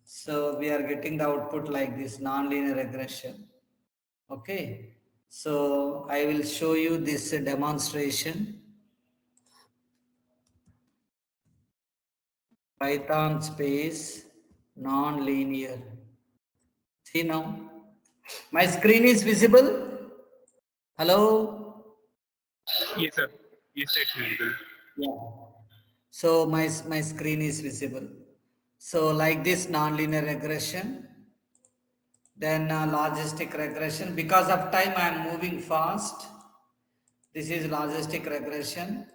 So we are getting the output like this, nonlinear regression. Okay. So I will show you this demonstration. Python space non-linear. See now, my screen is visible. Hello. Yes, sir. Yes, it's visible. Yeah. So my screen is visible. So like this nonlinear regression, then logistic regression. Because of time, I am moving fast. This is logistic regression.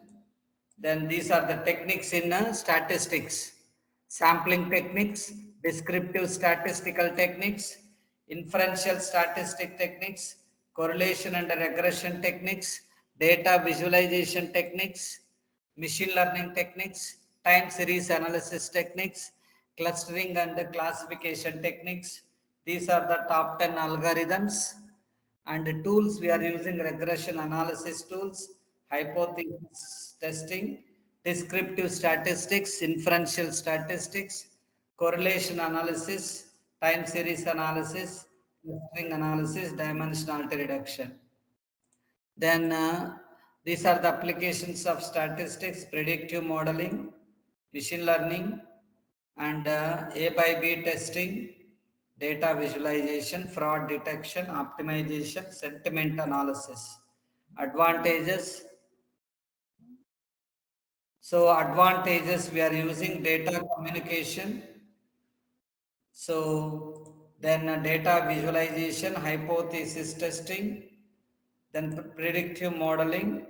Then these are the techniques in statistics: sampling techniques, descriptive statistical techniques, inferential statistic techniques, correlation and regression techniques, data visualization techniques, machine learning techniques, time series analysis techniques, clustering and classification techniques. These are the top 10 algorithms. And the tools we are using: regression analysis tools, hypothesis testing, descriptive statistics, inferential statistics, correlation analysis, time series analysis, clustering analysis, dimensionality reduction. Then these are the applications of statistics: predictive modeling, machine learning, and A by B testing, data visualization, fraud detection, optimization, sentiment analysis. Advantages. So advantages, we are using data communication. So then data visualization, hypothesis testing, then predictive modeling,